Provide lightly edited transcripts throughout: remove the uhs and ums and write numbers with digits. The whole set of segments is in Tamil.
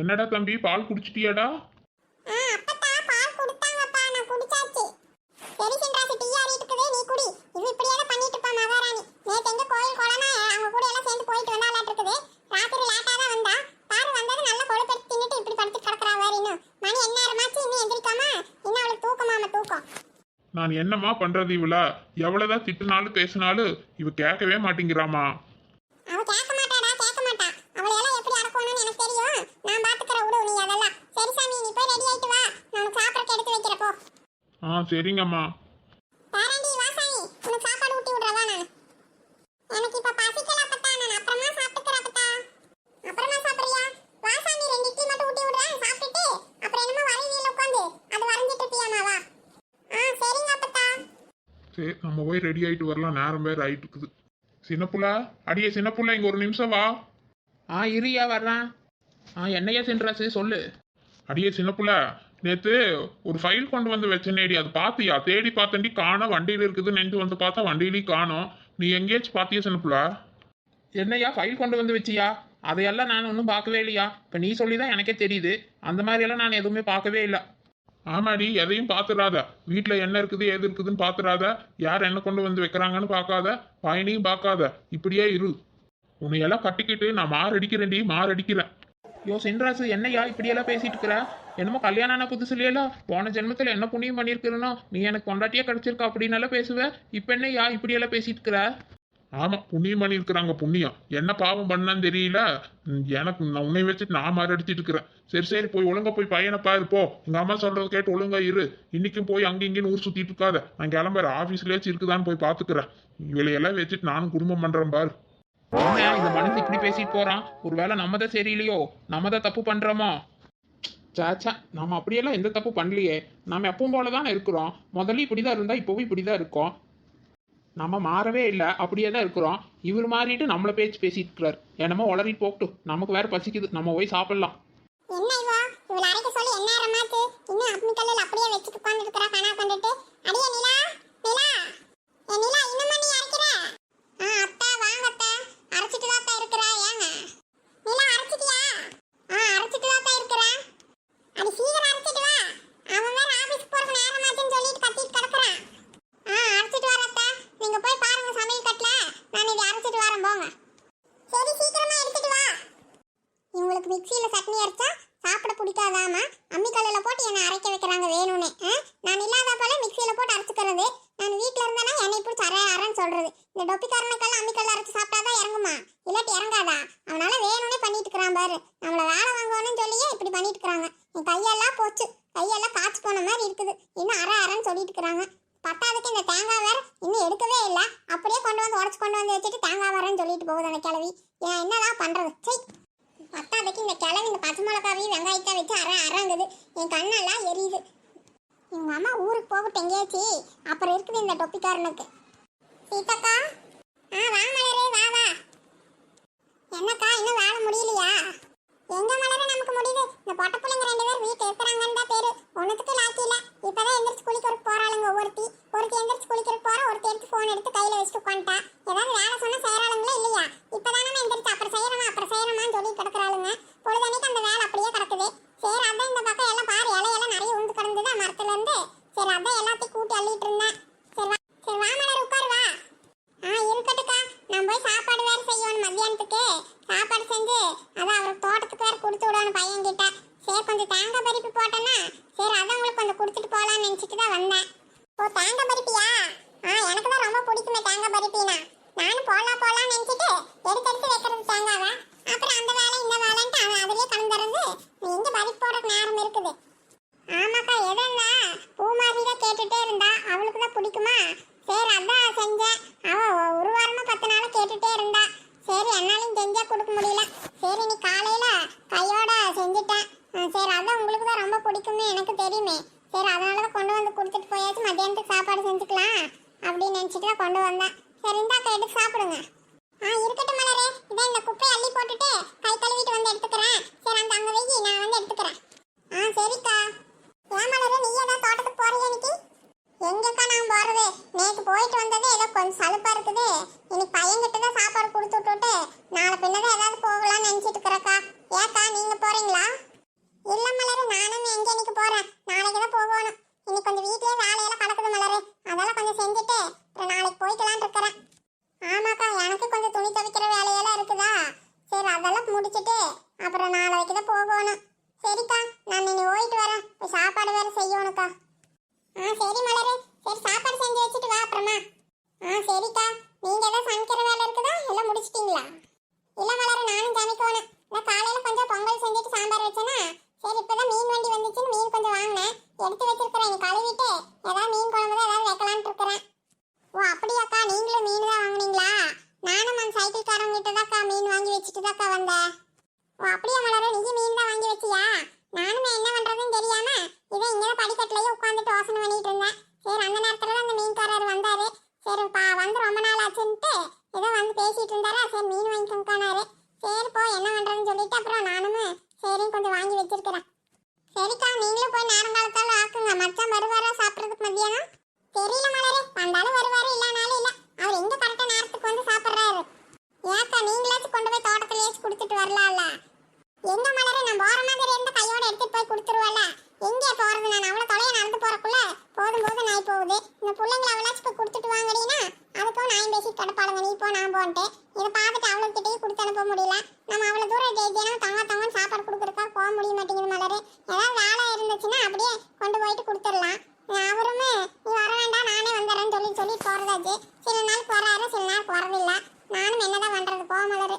என்னடா தம்பி, பால் குடிச்சிட்டியாடா? அப்பத்தா பால் கொடுத்தாங்கப்பா, நான் குடிச்சாச்சு. சரி சின்ராசு, டீ ஆறிட்டு இருக்குது, நீ குடி. இது இப்படியே பண்ணிட்டு இருப்பா மகாராணி. நேத்து எங்க கோயில் கோலமா அவங்க கூட எல்லாம் சேர்ந்து போயிட்டு வந்தாலாட்டு இருக்குது. ராத்திரி லேட்டா தான் வந்தா. பாரு வந்தது நல்ல கொழுப்பெடுத்து தின்னுட்டு இப்படி படுத்து கிடக்குறா வேற. இன்னும் மணி என்ன நேரமாச்சு, இன்னும் எந்திரிக்காம இன்னும் அவளுக்கு தூக்கமாம தூக்கம். நான் என்னம்மா பண்றது? இவள எவ்வளவுதான் திட்டுனாலும் பேசினாலும் இவ கேட்கவே மாட்டேங்கிறாமா. அவ கேட்க மாட்டாடா, கேட்க மாட்டா. அவளை எல்லாம் எப்படி அடக்கணும்னு எனக்கு தெரியும். நான் பாத்துக்கற விடு நீ அதெல்லாம். சரி சாமி, நீ போய் ரெடி ஆயிட்டு வா, நான் சாப்பிடறதுக்கு எடுத்து வைக்கிறேன் போ. சரிங்கம்மா. பாரண்டி வா சாமி, உனக்கு சாப்பாடு ஊட்டி விடுறவா நான். எனக்கு இப்ப பசிக்கல அப்பத்தா, நான் அப்புறமா சாப்பிட்டுக்கறேன் அப்பத்தா. அப்புறமா சாப்பிடுறியா? வா சாமி, 2 இட்லி மட்டும் ஊட்டி விடுறேன், சாப்பிட்டுட்டு அப்புறம் என்னமோ வரையில உட்காந்து அது வரைஞ்சிட்டு இருப்பியாமா வா. சரிங்க அப்பத்தா. சரி, நம்ம போய் ரெடி ஆயிட்டு வரலாம், நேரம் வேற ஆயிட்டு இருக்குது. சின்னப்புள்ள, அடியே சின்னப்புள்ள, இங்க ஒரு நிமிஷம் வா. இருயா வர்றேன். என்னையா சென்றாச்சு சொல்லு. அடியே சின்னப்புள்ள, நேத்து ஒரு ஃபைல் கொண்டு வந்து வச்சேனேடி, அது பாத்தியா? தேடி பார்த்தண்டி, காணோம். வண்டியில இருக்குதுன்னு நினைச்சு வந்து பார்த்தா வண்டியிலையும் காணோம். நீ எங்கேயாச்சும் பாத்தியா சின்னப்புள்ள? என்னையா ஃபைல் கொண்டு வந்து வச்சியா? அதையெல்லாம் நான் ஒன்றும் பார்க்கவே இல்லையா. இப்போ நீ சொல்லி தான் எனக்கே தெரியுது. அந்த மாதிரியெல்லாம் நான் எதுவுமே பார்க்கவே இல்லை. ஆமாடி, எதையும் பார்த்துடாத. வீட்டில் என்ன இருக்குது ஏது இருக்குதுன்னு பார்த்துடாத. யார் என்ன கொண்டு வந்து வைக்கிறாங்கன்னு பார்க்காத. பயனையும் பார்க்காத. இப்படியே இரு. உன்னையெல்லாம் கட்டிக்கிட்டு நான் மாரடிக்கிறேன்டி, மாரடிக்கிறேன். சென்றாசு, என்னையா இப்படியெல்லாம் பேசிட்டு இருக்கிற? என்னமோ கல்யாணம் ஆன புதுசுலையில போன ஜென்மத்தில் என்ன புண்ணியம் பண்ணியிருக்கிறனோ, நீ எனக்கு கொண்டாட்டியே கிடைச்சிருக்கா அப்படின்னு பேசுவேன். இப்போ என்னையா இப்படியெல்லாம் பேசிட்டு இருக்கிற? ஆமா, புண்ணியம் பண்ணியிருக்கிறாங்க. புண்ணியம் என்ன பாவம் பண்ணான்னு தெரியல. எனக்கு நான் உன்னை வச்சுட்டு நான் மாரடிச்சிட்டு இருக்கிறேன். சரி சரி, போய் ஒழுங்கா போய் பையனை பாரு போ. எங்க அம்மா சொல்றத கேட்டு ஒழுங்கா இரு. இன்னைக்கும் போய் அங்க இங்கன்னு ஊர் சுத்திட்டு இருக்காத. நான் கிளம்புற, ஆபீஸ்லயாச்சும் இருக்குதான்னு போய் பாத்துக்கிறேன். இவளையெல்லாம் வச்சுட்டு நானும் குடும்பம் பண்றேன் பாரு. இந்த மனுஷன் இப்படி பேசிட்டு போறான். ஒருவேளை நம்ம தான் சரியில்லையோ, நம்ம தான் தப்பு பண்றோமோ? சாச்சா, நம்ம அப்படியெல்லாம் எந்த தப்பு பண்ணலையே. நம்ம எப்பவும் போலதான் இருக்கிறோம். முதல்ல இப்படிதான் இருந்தா இப்பவும் இப்படிதான் இருக்கோம். நம்ம மாறவே இல்லை, அப்படியே தான் இருக்கிறோம். இவர் மாறிட்டு நம்மளை பேசிட்டு இருக்கிறார். என்னமோ உளறிட்டு போகட்டும். நமக்கு வேற பசிக்குது, நம்ம போய் சாப்பிடலாம். என்ன இவா இவள அரைக்க சொல்லி என்ன நேரமாச்சு? இன்னும் அம்மிக்கல்ல அப்படியே வச்சிட்டு உட்கார்ந்து இருக்கறா கனா கண்டுட்டு. அடியே நிலா, நிலா. ஏ நிலா, இன்னும் நீ அரைக்கற? அத்தா வாங்க அத்தா. அரைச்சிட்டு தான் அத்தா இருக்கறா. ஏங்க நிலா அரைச்சிட்டியா? அரைச்சிட்டு தான் அத்தா இருக்கறா. அடி சீக்கிரம் அரைச்சிட்டு வா. அவன் வேற ஆபீஸ்க்கு போறதுக்கு நேரமாச்சுன்னு சொல்லிட்டு கத்திட்டு கிடக்குறான். அரைச்சிட்டு வர அத்தா. நீங்க போய் பாருங்க சமையல் கட்டல. நான் இதை அரைச்சிட்டு வரேன் போங்க. சரி சீக்கிரமா எடுத்துட்டு வா. இவங்களுக்கு மிக்ஸியில சட்னி அரைச்சா சாப்பிட பிடிக்காதாமா, அம்மிக்கல்ல போட்டு என்ன அரைக்க வைக்கிறாங்க வேணும்னு. நான் இல்லாத போல மிக்ஸியில போட்டு அரைச்சுக்கிறது. நான் வீட்டுல இருந்தேன்னா என்னை பிடிச்சி அரைன்னு சொல்றது. இந்த டொப்பிக்காரனுக்கெல்லாம் அம்மிக்கல்ல அரைச்சு சாப்பிட்டாதான் இறங்குமா, இல்லாட்டி இறங்காதா? அவனால வேணும்னே பண்ணிட்டு இருக்கிறான் பாரு. நம்மள வேலை வாங்கணும்னு சொல்லியே இப்படி பண்ணிட்டு இருக்கிறாங்க. என் கையெல்லாம் போச்சு, கையெல்லாம் காய்ச்சி போன மாதிரி இருக்குது. இன்னும் அரைன்னு சொல்லிட்டு இருக்கிறாங்க. பத்தாவதுக்கு இந்த தேங்காய் வேற இன்னும் எடுக்கவே இல்லை. அப்படியே கொண்டு வந்து உடச்சு கொண்டு வந்து வச்சுட்டு தேங்காய் வரேன்னு சொல்லிட்டு போகுது அந்த கிழவி. என்னதான் பண்றது? சரி, பத்தாவதுக்கு இந்த கிழவி இந்த பச்சை மிளகாவையும் வெங்காயத்தை வச்சு அரங்குது. என் கண்ணெல்லாம் எரியுது. எங்க அம்மா ஊருக்கு போகட்டும் எங்கேயாச்சு, அப்புறம் இருக்குது இந்த டொப்பிக்காரனுக்கு. சீதாக்கா, வா மலரே, வா வா. என்னக்கா, இன்னும் வேலை முடியலையா? எங்க மலரே நமக்கு முடியுது. இந்த பொட்ட பிள்ளைங்க 2 பேர் வீட்டு இருக்கிறாங்கன்னு தான் பேரு. ஒன்னுத்துக்கு லாக்கி இல்ல. இப்பதான் எந்திரிச்சு குளிக்கிறதுக்கு போறாளுங்க. ஒருத்தி எந்திரிச்சு குளிக்கிறதுக்கு போறா, ஒருத்தி எடுத்து போன் எடுத்து கையில வச்சுட்டு உட்காந்துட்டா. ஏதாவது வேலை சொன்னா செய்யறாளுங்களா இல்லையா? இப்பதானே எந்திரிச்சு அப்புறம் செய்யறமான்னு சொல்லி கிடக்குறாளுங்க. பொழுதனைக்கு அந்த வேலை அப்படியே கிடக்குது. சரி, அதான் இந்த பக்கம் எல்லாம் பாரு, இலையெல்லாம் நிறைய உண்டு கிடந்ததா மரத்துல இருந்து. சரி, அதான் எல்லாத்தையும் கூட்டி அள்ளிட்டு இருந்தேன். சரி வா மலர், உட்காரு வா. இருக்கட்டுக்கா, நான் போய் சாப்பாடு வேற செய்யணும். மத்தியானத்துக்கு சாப்பாடு செஞ்சு அதான் அவருக்கு தோட்டத்துக்கு வேற கொடுத்து விடணும் பையன் கிட்ட. சரி, கொஞ்சம் தேங்காய் பருப்பி போட்டேன்னா சரி, அதான் உங்களுக்கு கொஞ்சம் கொடுத்துட்டு போகலான்னு நினைச்சிட்டு தான் வந்தேன். ஓ, தேங்காய் பருப்பியா? எனக்கு தான் ரொம்ப பிடிக்குமே தேங்காய் பருப்பினா. நானும் போலான்னு நினைச்சிட்டு எடுத்து வைக்கிறது தேங்காவை. அப்புறம் அந்த வேலை இந்த வேலைன்ட்டு அதுலயே கலந்துறது. எங்க பருப்பு போடுறதுக்கு நேரம் இருக்குது. ஆமாக்கா, எதுன்னா பூமாரிதான் கேட்டுட்டே இருந்தா. அவளுக்கு தான் பிடிக்குமா? சரி, அதான் செஞ்சேன். அவ ஒரு வாரமா 10 நாளா கேட்டுட்டே இருந்தா. சரி, என்னாலையும் செஞ்சா கொடுக்க முடியல. சரி, நீ காலையில கையோட செஞ்சுட்டேன். சரி, அதான் உங்களுக்கு தான் ரொம்ப பிடிக்கும்னு எனக்கு தெரியுமே. சரி, அதனாலதான் கொண்டு வந்து கொடுத்துட்டு போயாச்சு. மத்தியானத்துக்கு சாப்பாடு செஞ்சுக்கலாம் அப்படின்னு நினைச்சிட்டு தான் கொண்டு வந்தேன். சரி, இந்தாக்கா எடுத்து சாப்பிடுங்க. இருக்கட்டும் மலரே, இதான் இந்த குப்பையை அள்ளி போட்டுட்டு கை கழுவிட்டு வந்து எடுத்துக்கிறேன். சரி, அங்க வெயி, நான் வந்து எடுத்துக்கிறேன். சரிக்கா. ஏன் மலரே, நீ ஏதாவது தோட்டத்துக்கு போறியா இன்னைக்கு? எங்கக்கா நான் போறது? நேற்று போயிட்டு வந்தது ஏதோ கொஞ்சம் சலுப்பா இருக்குது. இன்னைக்கு பையன்கிட்ட தான் சாப்பாடு கொடுத்து விட்டுட்டு நாளை பின்னதான் ஏதாவது போகலாம்னு நினைச்சிட்டு இருக்கிறக்கா. ஏக்கா, நீங்க போறீங்களா? நாளைக்கு தான் போகணும். இன்னைக்கு கொஞ்சம் வீட்லயே வேலையெல்லாம் கிடக்குது மலரு, அதெல்லாம் கொஞ்சம் செஞ்சுட்டு அப்புறம் நாளைக்கு போய்க்கலான்னு இருக்கிறேன். ஆமாக்கா, எனக்கு கொஞ்சம் துணி துவைக்கிற வேலையெல்லாம் இருக்குதா, சரி அதெல்லாம் முடிச்சிட்டு அப்புறம் நாளைக்கு தான் போகணும். சரிக்கா, நான் இனி போயிட்டு வரேன். போய் சாப்பாடு வேற செய்யணுக்கா. சரி மலரு, சரி சாப்பாடு செஞ்சு வச்சுட்டு வா அப்புறமா. சரிக்கா, நீங்க ஏதாவது சமைக்கிற வேலை இருக்குதா, எல்லாம் முடிச்சிட்டீங்களா? இல்ல மலரு, நானும் சமைக்கணும். நான் காலையில கொஞ்சம் பொங்கல் செஞ்சுட்டு சாம்பார் வச்சேனா, சரி இப்பதான் மீன் வண்டி வந்துச்சுன்னு மீன் கொஞ்சம் வாங்கினேன், எடுத்து வச்சிருக்கிறேன். நீ கழுவிட்டு ஏதாவது மீன் குழம்பு தான் ஏதாவது வைக்கலான்ட்டு இருக்கிறேன். ஓ அப்படியாக்கா, நீங்களும் மீன் தான் வாங்குனீங்களா? நானும் அந்த சைக்கிள்காரங்க கிட்ட தான்க்கா மீன் வாங்கி வச்சுட்டு தான்க்கா வந்தேன். ஓ அப்படியா மலரு, நீ மீன் தான் வாங்கி வச்சியா? நானும் என்ன பண்றதுன்னு தெரியாம இதை இங்கே படிக்கட்டுலயே உட்காந்துட்டு யோசனை பண்ணிட்டு இருந்தேன். சரி அந்த நேரத்துல அந்த மீன்காரர் வந்தாரு. சரி வந்து ரொம்ப நாள் ஆச்சுன்ட்டு ஏதோ வந்து பேசிட்டு இருந்தாரா, சரி மீன் வாங்கிக்கோங்கனாரு. சரி போ என்ன பண்றதுன்னு சொல்லிட்டு அப்புறம் நானும் சரின்னு கொஞ்சம் வாங்கி வச்சிருக்கிறேன். சரிக்கா, நீங்களும் போய் நேரங்காலத்தால ஆக்குங்க. மச்சான் வருவாரா சாப்பிட்றதுக்கு மத்தியானம்? தெரியல மலரு, வந்தாலும் வருவாரு, இல்லனாலும் இல்ல. அவர் எங்க கரெக்டா நேரத்துக்கு வந்து சாப்பிட்றாரு. ஏக்கா, நீங்களாச்சும் கொண்டு போய் தோட்டத்திலேயாச்சும் கொடுத்துட்டு வரலாம்ல? எங்க மலரு, நான் போற மாதிரி இருந்த கையோட எடுத்துட்டு போய் கொடுத்துருவல. எங்கே போறது, நான் அவ்வளவு தொலைய நடந்து போறக்குள்ள போதும் போதும் நாய் போகுது. இந்த பிள்ளைங்களை அவளாச்சும் போய் கொடுத்துட்டு வாங்கடினா அதுக்கும் நான் பேசிட்டு கிடப்பாளுங்க, நீ போ நான் போன்ட்டு. இதை பார்த்துட்டு அவளுக்கிட்டே கொடுத்து அனுப்ப முடியல. நம்ம அவ்வளவு தூரம் தினம் தங்கன்னு சாப்பாடு கொடுக்குறக்கா போக முடிய மாட்டேங்குது மலரு. ஏதாவது வேலை இருந்துச்சுன்னா அப்படியே கொண்டு போயிட்டு கொடுத்துடலாம். அவருமே நீ வர வேண்டாம் நானே வந்துடுறேன்னு சொல்லி போறதாச்சு. சில நாளுக்கு வராரு, சில நாளுக்கு வரதில்லை. நானும் என்னதான் பண்றது, போ மலரு.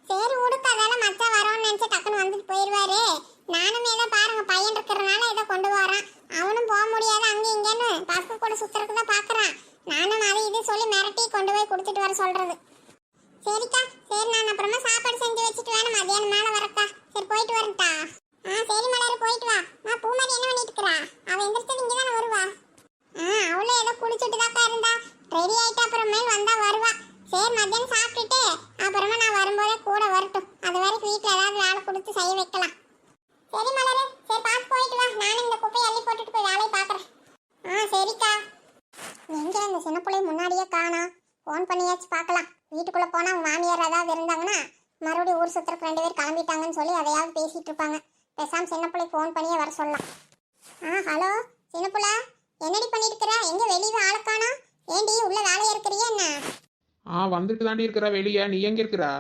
சரி உடுக்க, அதெல்லாம் மச்சா வரோன்னு நினைச்சு டக்குன்னு வந்துட்டு போயிடுவாரு. நானும் ஏதோ பாருங்க பையன் இருக்கிறனால ஏதோ கொண்டு வரான். அவனும் போக முடியாது அங்கே இங்கேன்னு பசங்க கூட சுத்துறதுக்கு தான் பாக்குறான். நானும் அதை இது சொல்லி மிரட்டி கொண்டு போய் கொடுத்துட்டு வர சொல்றது. சரிக்கா, சரி நான் அப்புறமா சாப்பாடு செஞ்சு வச்சுட்டு வேணும் மதியானம் மேல வரக்கா. சரி போயிட்டு வரட்டா? சரி மலரு, போயிட்டு வா. பூமாரி என்ன பண்ணிட்டு இருக்கிறா? அவ எந்திரிச்சது இங்கதானே வருவா. அவளும் ஏதோ குளிச்சுட்டு தாக்கா இருந்தா, ரெடி ஆயிட்டு அப்புறமேல் வந்தா வருவா. சரி மத்தியானம் சாப்பிட்டுட்டு அப்புறமா நான் வரும்போதே கூட வரட்டும். அது வரைக்கும் வீட்டில் ஏதாவது வேலை கொடுத்து செய்ய வைக்கலாம். சரி மலரு, சரி பார்த்து போயிட்டு வா. நானும் இந்த குப்பையை அள்ளி போட்டுட்டு போய் வேலையை பார்க்குறேன். சரிக்கா. எங்க இந்த சின்ன பிள்ளை முன்னாடியே காணோம். ஃபோன் பண்ணியாச்சு பார்க்கலாம். வீட்டுக்குள்ளே போனால் அவங்க மாமியார் ஏதாவது இருந்தாங்கன்னா மறுபடியும் ஊர் சுற்றுறக்கு 2 பேர் கிளம்பிட்டாங்கன்னு சொல்லி அதையாவது பேசிகிட்டு இருப்பாங்க. பேசாமல் சின்ன பிள்ளை ஃபோன் பண்ணியே வர சொல்லலாம். ஹலோ சின்ன பிள்ளை, என்னடி பண்ணியிருக்கிற? எங்கே வெளியே ஆளை காணோம்? ஏண்டி உள்ள வேலையா இருக்கிறியா என்ன? வந்துட்டு தாண்டி இருக்கிறா வெளியே. நீ எங்க இருக்கிறா?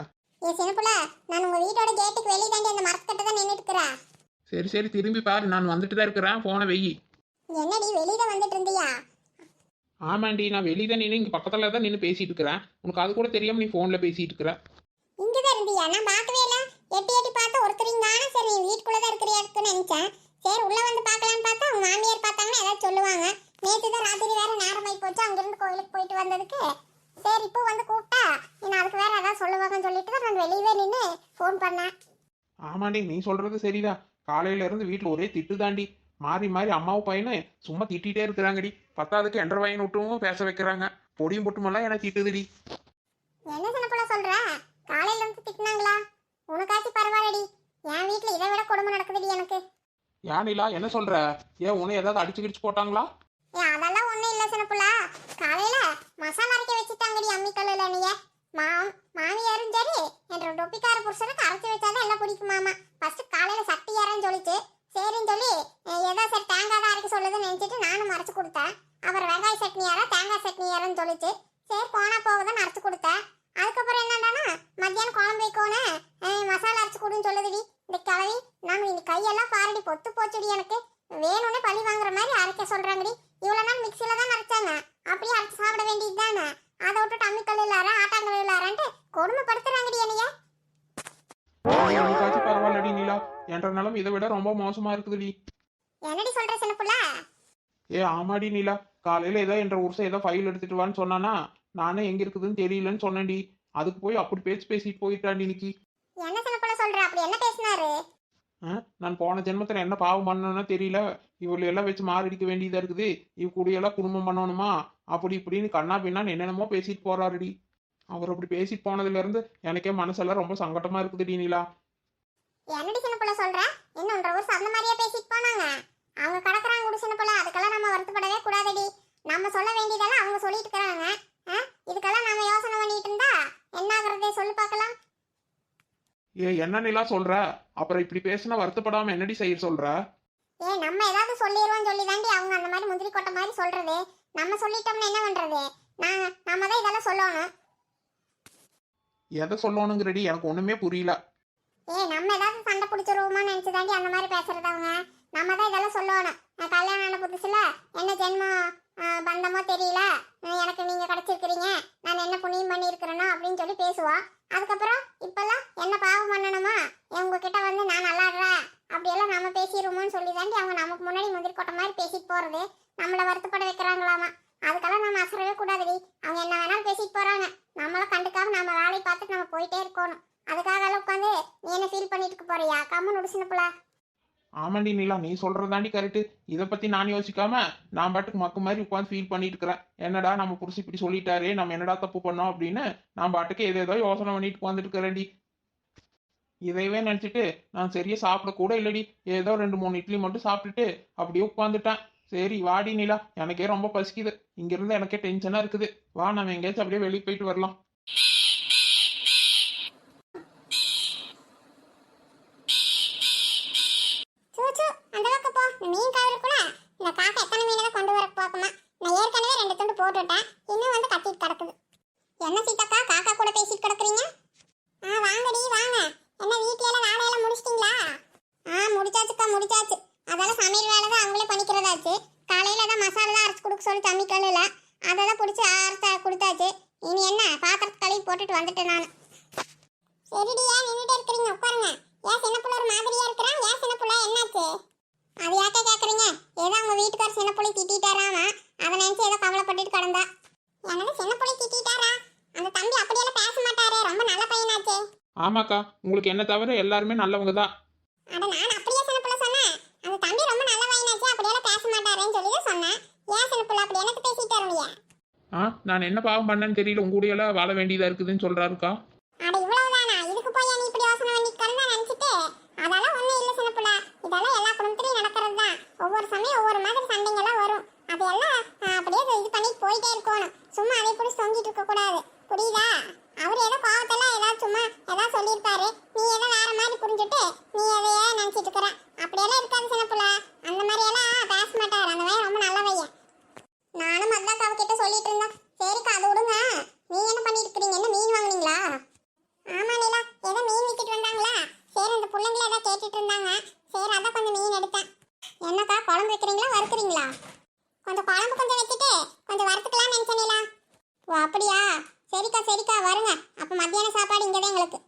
சின்னப்புல, நான் உங்க வீட்டோட கேட்டுக்கு வெளியே தாண்டி அந்த மரத்துக்கிட்ட தான் நின்றுட்டு இருக்கிறா. சரி சரி, திரும்பி பாரு, நான் வந்துட்டு தான் இருக்கிறேன். போனை வெயி. என்னடி வெளியில வந்துட்டு இருந்தியா? ஆமாண்டி, நான் வெளியே தான் நின்று இங்கே பக்கத்தில் தான் நின்று பேசிட்டு இருக்கிறேன். உனக்கு அது கூட தெரியாம நீ ஃபோனில் பேசிட்டு இருக்கிற. இங்கதான் இருந்தியா? நான் பார்க்கவே இல்லை. எட்டி எட்டி பார்த்தா ஒருத்தரிங்க தானே. சரி நீ வீட்டுக்குள்ள தான் இருக்கிறியாக்குன்னு நினைச்சேன். சரி உள்ள வந்து பார்க்கலான்னு பார்த்தா அவங்க மாமியார் பார்த்தாங்கன்னா ஏதாவது சொல்லுவாங்க. நேற்று தான் ராத்திரி வேற நேரமாயி போச்சு அங்கிருந்து கோயிலுக்கு போயிட்டு வந்ததுக்கு. சரி இப்போ வந்து கூப்பிட்டா நான் அதுக்கு வேற ஏதாவது சொல்லுவாங்கன்னு சொல்லிட்டு தான் நான் வெளியவே நின்று ஃபோன் பண்ணேன். ஆமாண்டி, நீ சொல்றது சரிதான். காலையில இருந்து வீட்டில் ஒரே திட்டு தாண்டி. மாறி மாறி அம்மாவும் பையனு சும்மா திட்டிகிட்டே இருக்கிறாங்கடி. பத்தாவதுக்கு 2.5 வயன் விட்டும் பேச வைக்கிறாங்க. பொடியும் பொட்டுமெல்லாம் எனக்கு திட்டுதுடி. என்ன சின்ன பிள்ளை சொல்ற? காலையில இருந்து திட்டினாங்களா? உனக்காச்சு பரவாயில்லடி, என் வீட்டில் இதை விட கொடுமை நடக்குதுடி எனக்கு. ஏன் நிலா, என்ன சொல்ற? ஏன் உன்னை ஏதாவது அடிச்சு கிடிச்சு போட்டாங்களா? அதெல்லாம் ஒண்ணும் இல்ல சின்ன புள்ள. காலையில மசாலா அரைக்க வச்சுட்டாங்கடி அம்மிக்கல்லுல. நீ மாமியாரும் சரி என்ற டொப்பிக்கார புருஷனுக்கு அரைச்சி வச்சாதான் எல்லாம் பிடிக்குமாமா. ஃபர்ஸ்ட் காலையில சட்டி யாரன்னு சொல்லிச்சு. சரின்னு சொல்லி ஏதோ சரி தேங்காய் தான் அரைக்க சொல்லுதுன்னு நினைச்சிட்டு நானும் அரைச்சு கொடுத்தேன். அப்புறம் வெங்காய சட்னி யாரா தேங்காய் சட்னி யாரன்னு சொல்லிச்சு. சரி போனா போகுதுன்னு அரைச்சு கொடுத்தேன். அதுக்கப்புறம் என்னடானா மத்தியானம் குழம்பு வைக்கணும் மசாலா அரைச்சு கொடுன்னு சொல்லுதுடி இந்த கிழவி. நான் இந்த கையெல்லாம் பாரடி பொத்து போச்சுடி எனக்கு. வேணும்னே பழி வாங்குற மாதிரி அரைக்க சொல்றாங்கடி. இவ்வளவு நாள் மிக்சியில தான் அரைச்சாங்க, அப்படியே அரைச்சு சாப்பிட வேண்டியது தானே. அதை விட்டுட்டு அம்மிக்கல்லுல ஆட்டாங்கல்லுல அரன்ட்டு கொடுமைப்படுத்துறாங்கடி என்னைய. உனக்காச்சும் பரவாயில்லடி நிலா, என்ற நிலம் இதை விட ரொம்ப மோசமா இருக்குதுடி. என்னடி சொல்ற சின்ன புள்ள? ஆமாடி நிலா, காலையில ஏதோ என்ற உருசை ஏதோ ஃபைல் எடுத்துட்டு வான்னு சொன்னானா, நானே எங்க இருக்குதுன்னு தெரியலன்னு சொன்னேன்டி. அதுக்கு போய் அப்படி பேசிட்டு போயிட்டாண்டி இன்னைக்கு. என்ன சின்ன புள்ள சொல்ற? அப்படி என்ன பேசினாரு? நான் போன ஜென்மத்துல என்ன பாவம் பண்ணணும்னா தெரியல, இவளை எல்லாம் வச்சு மாரடிக்க வேண்டியதா இருக்குது, இவ கூடியெல்லாம் குடும்பம் பண்ணணுமா அப்படி இப்படின்னு கண்ணா பின்னான்னு என்னென்னமோ பேசிட்டு போறாருடி. அவர் அப்படி பேசிட்டு போனதுல இருந்து எனக்கே மனசெல்லாம் ரொம்ப சங்கட்டமா இருக்குதுடி நிலா. என்னடி சின்ன புள்ள சொல்ற? இன்னும் 1.5 வருஷம் அந்த மாதிரியே பேசிட்டு போனாங்க. அவங்க கடக்குறாங்க குடு சின்ன புள்ள. அதுக்கெல்லாம் நம்ம வருத்தப்படவே கூடாதடி. நம்ம சொல்ல வேண்டியதெல்லாம் அவங்க சொல்லிட்டு இருக்காங்க. இதுக்கெல்லாம் நாம யோசனை பண்ணிட்டு இருந்தா என்ன ஆகுறதே சொல்லு பார்க்கலாம். என்ன நிலா சொல்ற? அப்புறம் இப்படி பேசினா வருத்தப்படாம என்னடி செய்ய சொல்ற? நம்ம ஏதாவது சொல்லிடுவோம் சொல்லி தாண்டி அவங்க அந்த மாதிரி முந்திரி கொட்டை மாதிரி சொல்றது. நம்ம சொல்லிட்டோம்னா என்ன பண்றது? நம்ம தான் இதெல்லாம் சொல்லணும். எதை சொல்லணுங்கிறடி எனக்கு ஒண்ணுமே புரியல. நம்ம ஏதாவது சண்டை பிடிச்சிருவோமான்னு நினைச்சு தாண்டி அந்த மாதிரி பேசுறது அவங்க. நம்ம தான் இதெல்லாம் சொல்லணும். கல்யாணம் ஆன புதுசுல என்ன ஜென்மம் பந்தமோ தெரியல, எனக்கு நீங்க கிடைச்சிருக்கிறீங்க, நான் என்ன புண்ணியம் பண்ணியிருக்கிறேனோ அப்படின்னு சொல்லி பேசுவா. அதுக்கப்புறம் இப்பெல்லாம் என்ன பாவம் பண்ணணுமா உங்ககிட்ட வந்து நான் நல்லாடுறேன் அப்படியெல்லாம் நம்ம பேசிடுவோம்னு சொல்லி தாண்டி அவங்க நமக்கு முன்னாடி முந்திரி கொட்டை மாதிரி பேசிட்டு போறது நம்மளை வருத்தப்பட வைக்கிறாங்களாமா. அதுக்கெல்லாம் நம்ம அசரவே கூடாதுடி. அவங்க என்ன வேணாலும் பேசிட்டு போறாங்க, நம்மளை கண்டுக்காம நம்ம வேலையை பார்த்துட்டு நம்ம போயிட்டே இருக்கணும். அதுக்காக எல்லாம் உட்காந்து நீ என்ன ஃபீல் பண்ணிட்டு இருக்க போறியா? கம்மன் உடுசின புள்ள. ஆமாண்டி நீலா, நீ சொல்றதாண்டி கரெக்டு. இதை பத்தி நான் யோசிக்காம நான் பாட்டுக்கு மக்கு மாதிரி உட்காந்து ஃபீல் பண்ணிட்டு இருக்கிறேன். என்னடா நம்ம புருஷன் இப்படி சொல்லிட்டாரே, நம்ம என்னடா தப்பு பண்ணோம் அப்படின்னு நான் பாட்டுக்கு ஏதேதோ யோசனை பண்ணிட்டு உட்காந்துட்டு இருக்கிறேன்டி. இதையவே நினைச்சிட்டு நான் சரியா சாப்பிட கூட இல்லடி. ஏதோ 2-3 இட்லி மட்டும் சாப்பிட்டுட்டு அப்படியே உட்காந்துட்டேன். சரி வாடி நீலா, எனக்கே ரொம்ப பசிக்குது. இங்கிருந்து எனக்கே டென்ஷனா இருக்குது. வா நம்ம எங்கேயாச்சும் அப்படியே வெளியே போயிட்டு வரலாம். அந்த பக்கம் போ. மீன் கவர் கூட இந்த காக்கா எத்தனை மீனை கொண்டு வர பார்க்குமா? நான் ஏற்கனவே 2 துண்டு போட்டுட்டேன், இன்னும் வந்து கத்திட்டு கிடக்குது. என்ன சீதாக்கா காக்கா கூட பேசிட்டு கிடக்குறீங்க? வாங்கடி வாங்க. என்ன வீட்ல எல்லாம் வேலையெல்லாம் முடிச்சிட்டீங்களா? முடிச்சாச்சுக்கா முடிச்சாச்சு. அதெல்லாம் சமையல் வேலை தான் அவங்களே பண்ணிக்கிறதாச்சு. காலையில தான் மசாலா அரைச்சு கொடுக்க சொல்லி தம்பிக்கல்ல அதெல்லாம் பிடிச்சி அரைச்சா கொடுத்தாச்சு. இனி என்ன பாத்திரத்து கழுவி போட்டுட்டு வந்துட்டேன் நான். சரிடி, ஏன் நின்றுட்டே இருக்கிறீங்க? உட்காருங்க. ஏன் சின்ன பிள்ளை ஒரு மாதிரியா இருக்கிறான்? ஏன் சின்ன பிள்ளை என்னாச்சு? அது யாக்கா கேக்குறீங்க? ஏதோ அவங்க வீட்டுக்கார சின்ன பிள்ளை திட்டாராமா, அதை நினைச்சு ஏதோ கவலைப்பட்டுட்டு கிடந்தா. என்னது சின்ன பிள்ளை திட்டாரா? அந்த தம்பி அப்படியெல்லாம் பேச மாட்டாரே, ரொம்ப நல்ல பையனாச்சே. ஆமாக்கா, உங்களுக்கு என்ன தவிர எல்லாருமே நல்லவங்க தான். அட நான் அப்படியே சின்ன பிள்ளை சொன்னேன். அந்த தம்பி ரொம்ப நல்ல பையனாச்சே, அப்படியெல்லாம் பேச மாட்டாரேன்னு சொல்லி தான் சொன்னேன். ஏன் சின்ன பிள்ளை அப்படி எனக்கு பேசிட்டாரு இல்லையா? நான் என்ன பாவம் பண்ணேன்னு தெரியல, உங்க கூட எல்லாம் வாழ வேண்டியதா இருக்குதுன்னு சொல்றாருக்கா. அட இவ்வளவுதானா? இதுக்கு போய் நீ இப்படி யோசனை பண்ணிட்டு கிடந்தா நினைச்சிட்டு அதெல்லாம் ஒண்ணும் இல்ல சின்ன பிள்ளை. இதெல்லாம் எல்லா குடும்பத்திலையும் நடக்கிறது தான். ஒவ்வொரு சமயம் ஒவ்வொரு மாதிரி சண்டைங்கெல்லாம் வரும். அதையெல்லாம் அப்படியே இது பண்ணிட்டு போயிட்டே இருக்கணும். சும்மா அதை கூட தொங்கிட்டு இருக்க கூடாது, புரியுதா? அவர் ஏதோ கோவத்தெல்லாம் ஏதாவது சும்மா ஏதாவது சொல்லியிருப்பாரு, நீ ஏதோ வேற மாதிரி புரிஞ்சுட்டு நீ எதையே நினைச்சிட்டு இருக்கிற. அப்படியெல்லாம் இருக்காது சின்ன பிள்ளை. அந்த மாதிரி எல்லாம் பேச மாட்டாரு. அந்த மாதிரி ரொம்ப நல்ல பையன். நானும் மல்லாக்கா அவகிட்ட சொல்லிட்டு இருந்தேன். சரிக்கா அது விடுங்க. நீங்க என்ன பண்ணிட்டு இருக்கிறீங்க? என்ன மீன் வாங்குனீங்களா? ஆமா நீலா, ஏதோ மீன் வித்துட்டு வந்தாங்களா? சரி அந்த பிள்ளைங்கள ஏதோ கேட்டுட்டு இருந்தாங்க. சரி அதான் கொஞ்சம் மீன் எடுத்தேன். என்னக்கா குழம்பு வைக்கிறீங்களா வறுக்கிறீங்களா? கொஞ்சம் குழம்பு கொஞ்சம் வச்சுட்டு கொஞ்சம் வறுத்துக்கலாம்னு நினைச்சேன் நீலா. ஓ அப்படியா? சரிக்கா சரிக்கா வருங்க. அப்ப மத்தியான சாப்பாடு இங்கதான் எங்களுக்கு.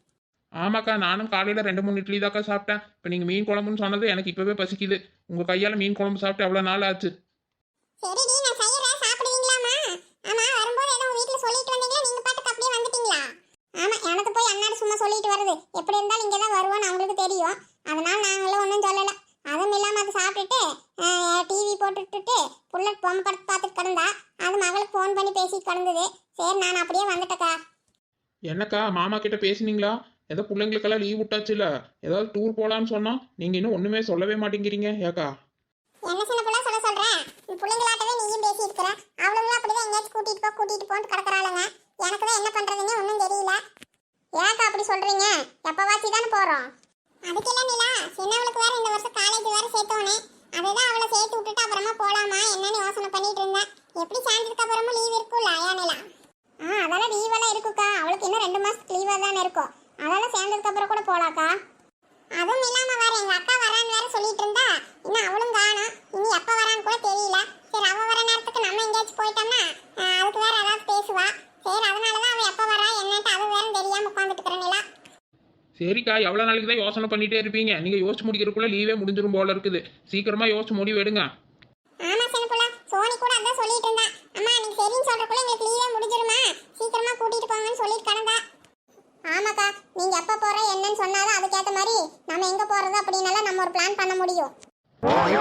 ஆமாக்கா, நானும் காலையில 2-3 இட்லி தாக்கா சாப்பிட்டேன். இப்போ நீங்க மீன் குழம்புன்னு சொன்னது எனக்கு இப்பவே பசிக்குது. உங்க கையால மீன் குழம்பு சாப்பிட்டு எவ்வளவு நாள் ஆச்சு? சரிடி நான் செய்யறேன், சாப்பிடுவீங்களாமா? ஆமா வரும்போது ஏதோ உங்க வீட்டுல சொல்லிட்டு வந்தீங்களா, நீங்க பாட்டுக்கு அப்படியே வந்துட்டீங்களா? ஆமா எனக்கு போய் அண்ணாடு சும்மா சொல்லிட்டு வருது. எப்படி இருந்தாலும் இங்கே தான் வருவோன்னு அவங்களுக்கு தெரியும். அதனால நாங்களும் ஒன்றும் சொல்லலை. அதுவும் இல்லாமல் அதை சாப்பிட்டுட்டு டிவி போட்டுட்டு புல்லட் பொம்மை படத்து பார்த்துட்டு கிடந்தா. அது மகளுக்கு ஃபோன் பண்ணி பேசிட்டு கிடந்தது. சரி நான் அப்படியே வந்துட்டேக்கா. என்னக்கா மாமா கிட்ட பேசுனீங்களா? ஏதோ பிள்ளைங்களுக்கெல்லாம் லீவ் விட்டாச்சுல, ஏதாவது டூர் போலான்னு சொன்னா நீங்க இன்னும் ஒண்ணுமே சொல்லவே மாட்டேங்கிறீங்க. ஏக்கா என்ன சின்ன பிள்ளை சொல்றேன். பிள்ளைங்களாட்டவே நீயும் பேசிட்டு இருக்கிற. அவளுங்களும் அப்படிதான் எங்கேயாச்சும் கூட்டிட்டு போன்னு கிடக்குறாளுங்க. எனக்கு தான் என்ன பண்றதுன்னு ஒன்றும் தெரியல. ஏக்கா அப்படி சொல்றீங்க? எப்பவாச்சு தானே போறோம். அதுக்கெல்லாம் நிலா, சின்னவளுக்கு வேற இந்த வருஷம் காலேஜ் வேற சேர்த்தோனே. அதுதான் அவளை சேர்த்து விட்டுட்டு அப்புறமா போலாமா என்னன்னு யோசனை பண்ணிட்டு இருந்தேன். எப்படி சேர்ந்ததுக்கு அப்புறமா லீவ் இருக்கும்ல ஏனிலா? அதெல்லாம் லீவ் எல்லாம் இருக்குக்கா. அவளுக்கு இன்னும் 2 மாசத்துக்கு லீவா தானே இருக்கும். அதெல்லாம் சேர்ந்ததுக்கு அப்புறம் கூட போலாக்கா. அதுவும் இல்லாம வேற எங்க அக்கா வரான்னு வேற சொல்லிட்டு இருந்தா. இன்னும் அவளும் காணும். இனி எப்ப வரான்னு கூட தெரியல. சரி அவ வர நேரத்துக்கு நம்ம எங்கேயாச்சும் போயிட்டோம்னா அதுக்கு வேற ஏதாவது பேசுவா. சரி அதனாலதான் அவ எப்ப வரா என்னன்ட்டு அது வேற தெரியாம உட்காந்துட்டு இருக்கிறேன். சரிக்கா, எவ்வளவு நாளைக்கு தான் யோசனை பண்ணிட்டே இருப்பீங்க? நீங்க யோசிச்சு முடிக்கிறதுக்குள்ள லீவே முடிஞ்சிரும் போல இருக்குது. சீக்கிரமா யோசிச்சு முடிவு எடுங்க. ஆமா சின்னப்புள்ள, சோனி கூட அதான் சொல்லிட்டு இருந்தா. அம்மா நீங்க சரின்னு சொல்றதுக்குள்ள எங்களுக்கு லீவே முடிஞ்சிருமா, சீக்கிரமா கூட்டிட்டு போங்கன்னு சொல்லிட்டு கிடந்தா. ஆமாக்கா, நீங்க எப்ப போற என்னன்னு சொன்னாலும் அதுக்கேற்ற மாதிரி நம்ம எங்க போறது அப்படின்னால நம்ம ஒரு பிளான் பண்ண முடியும்.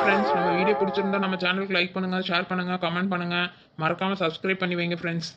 ஃப்ரெண்ட்ஸ், நம்ம வீடியோ பிடிச்சிருந்தா நம்ம சேனலுக்கு லைக் பண்ணுங்க, ஷேர் பண்ணுங்க, கமெண்ட் பண்ணுங்க, மறக்காம சப்ஸ்கிரைப் பண்ணி வைங்க ஃப்ரெண்ட்ஸ்.